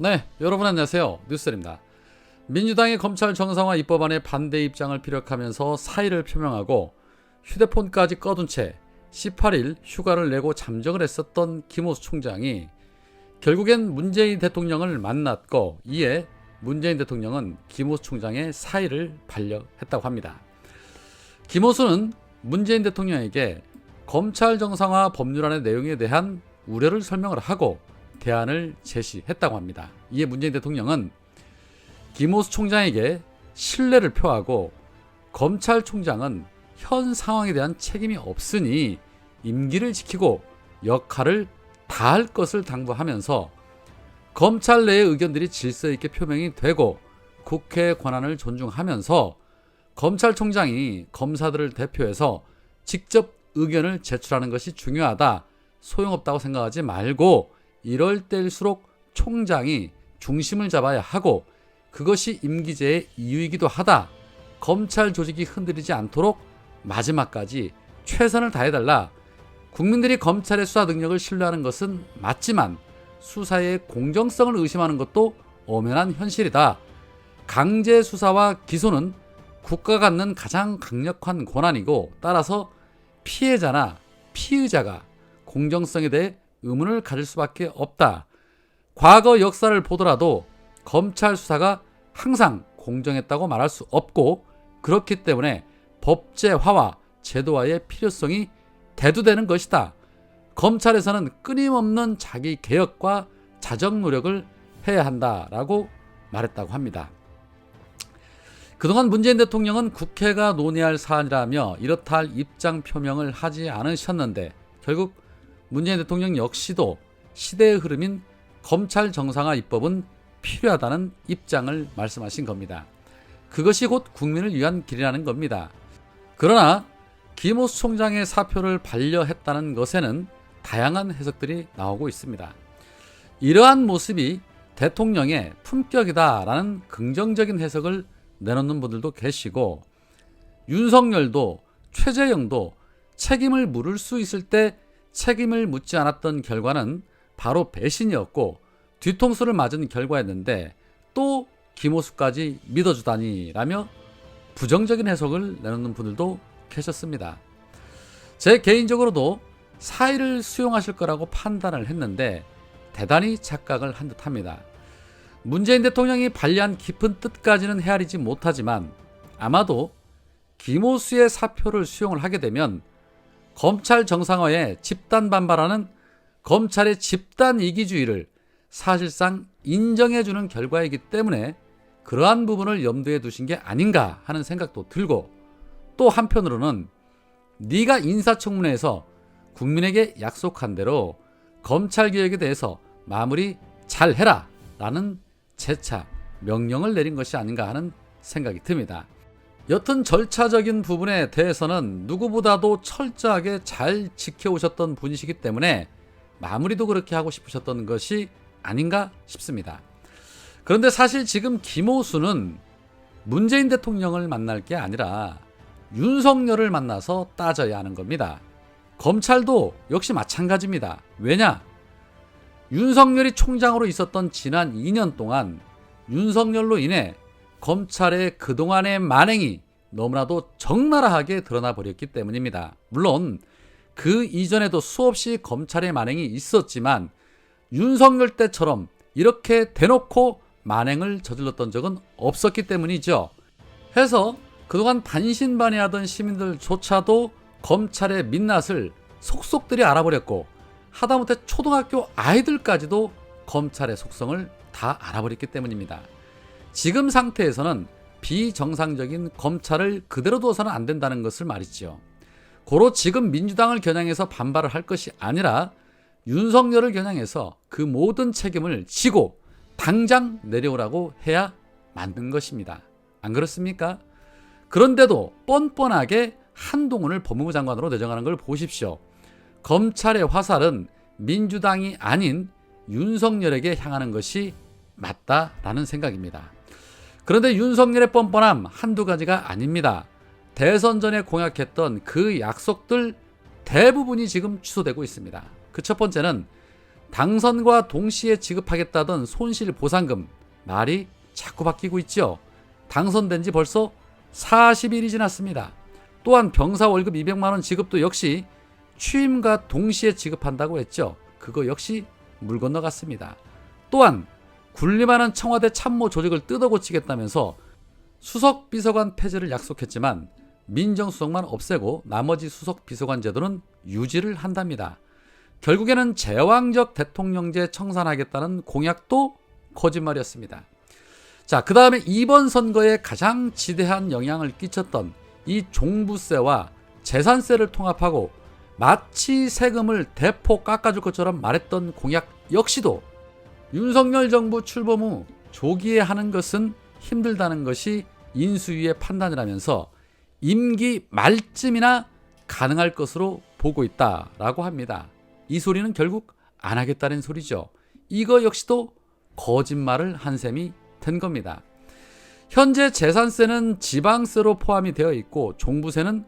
네, 여러분 안녕하세요. 뉴스입니다. 민주당이 검찰 정상화 입법안에 반대 입장을 피력하면서 사의를 표명하고 휴대폰까지 꺼둔 채 18일 휴가를 내고 잠적을 했었던 김호수 총장이 결국엔 문재인 대통령을 만났고, 이에 문재인 대통령은 김호수 총장의 사의를 반려했다고 합니다. 김호수는 문재인 대통령에게 검찰 정상화 법률안의 내용에 대한 우려를 설명을 하고 대안을 제시했다고 합니다. 이에 문재인 대통령은 김호수 총장에게 신뢰를 표하고 검찰총장은 현 상황에 대한 책임이 없으니 임기를 지키고 역할을 다할 것을 당부하면서 검찰 내의 의견들이 질서 있게 표명이 되고 국회의 권한을 존중하면서 검찰총장이 검사들을 대표해서 직접 의견을 제출하는 것이 중요하다. 소용없다고 생각하지 말고 이럴 때일수록 총장이 중심을 잡아야 하고 그것이 임기제의 이유이기도 하다. 검찰 조직이 흔들리지 않도록 마지막까지 최선을 다해달라. 국민들이 검찰의 수사 능력을 신뢰하는 것은 맞지만 수사의 공정성을 의심하는 것도 엄연한 현실이다. 강제 수사와 기소는 국가가 갖는 가장 강력한 권한이고, 따라서 피해자나 피의자가 공정성에 대해 의문을 가질 수밖에 없다. 과거 역사를 보더라도 검찰 수사가 항상 공정했다고 말할 수 없고, 그렇기 때문에 법제화와 제도화의 필요성이 대두되는 것이다. 검찰에서는 끊임없는 자기 개혁과 자정 노력을 해야 한다라고 말했다고 합니다. 그동안 문재인 대통령은 국회가 논의할 사안이라며 이렇다 할 입장 표명을 하지 않으셨는데, 결국 문재인 대통령 역시도 시대의 흐름인 검찰 정상화 입법은 필요하다는 입장을 말씀하신 겁니다. 그것이 곧 국민을 위한 길이라는 겁니다. 그러나 김호수 총장의 사표를 반려했다는 것에는 다양한 해석들이 나오고 있습니다. 이러한 모습이 대통령의 품격이다라는 긍정적인 해석을 내놓는 분들도 계시고, 윤석열도 최재형도 책임을 물을 수 있을 때 책임을 묻지 않았던 결과는 바로 배신이었고 뒤통수를 맞은 결과였는데 또 김호수까지 믿어주다니 라며 부정적인 해석을 내놓는 분들도 계셨습니다. 제 개인적으로도 사의를 수용하실 거라고 판단을 했는데 대단히 착각을 한 듯합니다. 문재인 대통령이 반려한 깊은 뜻까지는 헤아리지 못하지만 아마도 김호수의 사표를 수용을 하게 되면 검찰 정상화에 집단 반발하는 검찰의 집단 이기주의를 사실상 인정해주는 결과이기 때문에 그러한 부분을 염두에 두신 게 아닌가 하는 생각도 들고, 또 한편으로는 네가 인사청문회에서 국민에게 약속한 대로 검찰개혁에 대해서 마무리 잘 해라 라는 재차 명령을 내린 것이 아닌가 하는 생각이 듭니다. 여튼 절차적인 부분에 대해서는 누구보다도 철저하게 잘 지켜오셨던 분이시기 때문에 마무리도 그렇게 하고 싶으셨던 것이 아닌가 싶습니다. 그런데 사실 지금 김호수는 문재인 대통령을 만날 게 아니라 윤석열을 만나서 따져야 하는 겁니다. 검찰도 역시 마찬가지입니다. 왜냐? 윤석열이 총장으로 있었던 지난 2년 동안 윤석열로 인해 검찰의 그동안의 만행이 너무나도 적나라하게 드러나 버렸기 때문입니다. 물론 그 이전에도 수없이 검찰의 만행이 있었지만 윤석열 때처럼 이렇게 대놓고 만행을 저질렀던 적은 없었기 때문이죠. 해서 그동안 반신반의하던 시민들조차도 검찰의 민낯을 속속들이 알아버렸고, 하다못해 초등학교 아이들까지도 검찰의 속성을 다 알아버렸기 때문입니다. 지금 상태에서는 비정상적인 검찰을 그대로 둬서는 안 된다는 것을 말이죠. 고로 지금 민주당을 겨냥해서 반발을 할 것이 아니라 윤석열을 겨냥해서 그 모든 책임을 지고 당장 내려오라고 해야 맞는 것입니다. 안 그렇습니까? 그런데도 뻔뻔하게 한동훈을 법무부 장관으로 내정하는 걸 보십시오. 검찰의 화살은 민주당이 아닌 윤석열에게 향하는 것이 맞다라는 생각입니다. 그런데 윤석열의 뻔뻔함 한두 가지가 아닙니다. 대선 전에 공약했던 그 약속들 대부분이 지금 취소되고 있습니다. 그 첫 번째는 당선과 동시에 지급하겠다던 손실보상금 말이 자꾸 바뀌고 있죠. 당선된 지 벌써 40일이 지났습니다. 또한 병사 월급 200만 원 지급도 역시 취임과 동시에 지급한다고 했죠. 그거 역시 물 건너갔습니다. 또한 군림하는 청와대 참모 조직을 뜯어고치겠다면서 수석 비서관 폐지를 약속했지만 민정수석만 없애고 나머지 수석 비서관 제도는 유지를 한답니다. 결국에는 제왕적 대통령제 청산하겠다는 공약도 거짓말이었습니다. 자, 그 다음에 이번 선거에 가장 지대한 영향을 끼쳤던 이 종부세와 재산세를 통합하고 마치 세금을 대폭 깎아줄 것처럼 말했던 공약 역시도 윤석열 정부 출범 후 조기에 하는 것은 힘들다는 것이 인수위의 판단이라면서 임기 말쯤이나 가능할 것으로 보고 있다라고 합니다. 이 소리는 결국 안 하겠다는 소리죠. 이거 역시도 거짓말을 한 셈이 된 겁니다. 현재 재산세는 지방세로 포함이 되어 있고 종부세는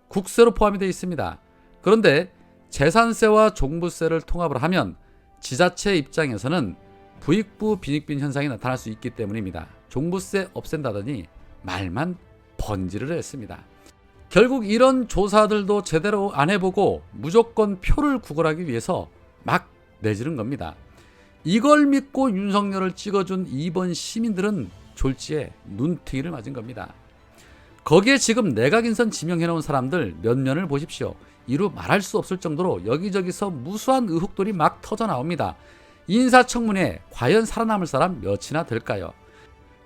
국세로 포함이 되어 있습니다. 그런데 재산세와 종부세를 통합을 하면 지자체 입장에서는 부익부 빈익빈 현상이 나타날 수 있기 때문입니다. 종부세 없앤다더니 말만 번지를 했습니다. 결국 이런 조사들도 제대로 안 해보고 무조건 표를 구걸하기 위해서 막 내지른 겁니다. 이걸 믿고 윤석열을 찍어준 이번 시민들은 졸지에 눈팅이를 맞은 겁니다. 거기에 지금 내각 인선 지명해놓은 사람들 몇 년을 보십시오. 이루 말할 수 없을 정도로 여기저기서 무수한 의혹들이 막 터져 나옵니다. 인사청문회 과연 살아남을 사람 몇이나 될까요?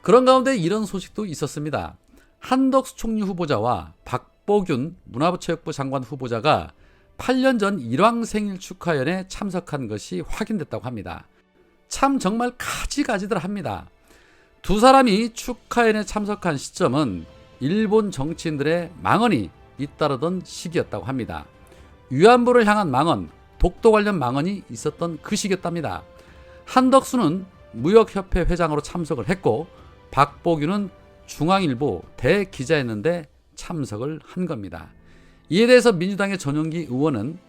그런 가운데 이런 소식도 있었습니다. 한덕수 총리 후보자와 박보균 문화부체육부 장관 후보자가 8년 전 일왕생일 축하연에 참석한 것이 확인됐다고 합니다. 참 정말 가지가지들 합니다. 두 사람이 축하연에 참석한 시점은 일본 정치인들의 망언이 잇따르던 시기였다고 합니다. 위안부를 향한 망언, 독도 관련 망언이 있었던 그 시기였답니다. 한덕수는 무역협회 회장으로 참석을 했고 박보균은 중앙일보 대기자였는데 참석을 한 겁니다. 이에 대해서 민주당의 전용기 의원은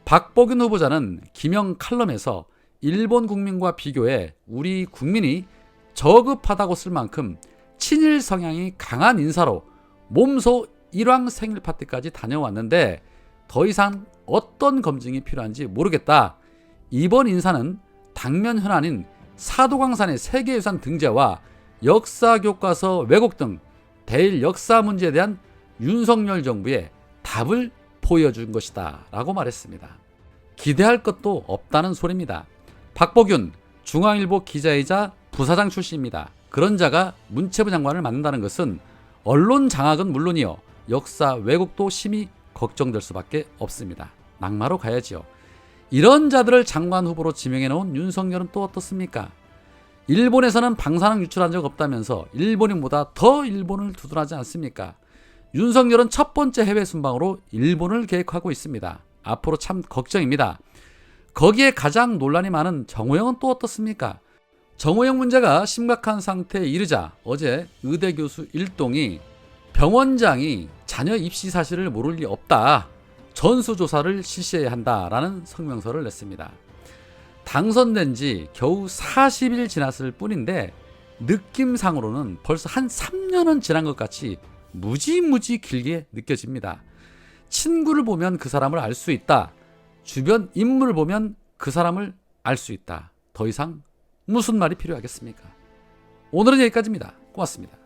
박보균 후보자는 기명 칼럼에서 일본 국민과 비교해 우리 국민이 저급하다고 쓸 만큼 친일 성향이 강한 인사로 몸소 일왕 생일 파티까지 다녀왔는데 더 이상 어떤 검증이 필요한지 모르겠다. 이번 인사는 당면 현안인 사도광산의 세계유산 등재와 역사교과서 왜곡 등 대일 역사 문제에 대한 윤석열 정부의 답을 보여준 것이다 라고 말했습니다. 기대할 것도 없다는 소리입니다. 박보균 중앙일보 기자이자 부사장 출신입니다. 그런 자가 문체부 장관을 맡는다는 것은 언론 장악은 물론이요 역사 왜곡도 심히 걱정될 수밖에 없습니다. 낙마로 가야지요. 이런 자들을 장관 후보로 지명해 놓은 윤석열은 또 어떻습니까? 일본에서는 방사능 유출한 적 없다면서 일본인보다 더 일본을 두둔하지 않습니까? 윤석열은 첫 번째 해외 순방으로 일본을 계획하고 있습니다. 앞으로 참 걱정입니다. 거기에 가장 논란이 많은 정호영은 또 어떻습니까? 정호영 문제가 심각한 상태에 이르자 어제 의대 교수 일동이 병원장이 자녀 입시 사실을 모를 리 없다. 전수조사를 실시해야 한다라는 성명서를 냈습니다. 당선된 지 겨우 40일 지났을 뿐인데 느낌상으로는 벌써 한 3년은 지난 것 같이 무지무지 길게 느껴집니다. 친구를 보면 그 사람을 알 수 있다. 주변 인물을 보면 그 사람을 알 수 있다. 더 이상 무슨 말이 필요하겠습니까? 오늘은 여기까지입니다. 고맙습니다.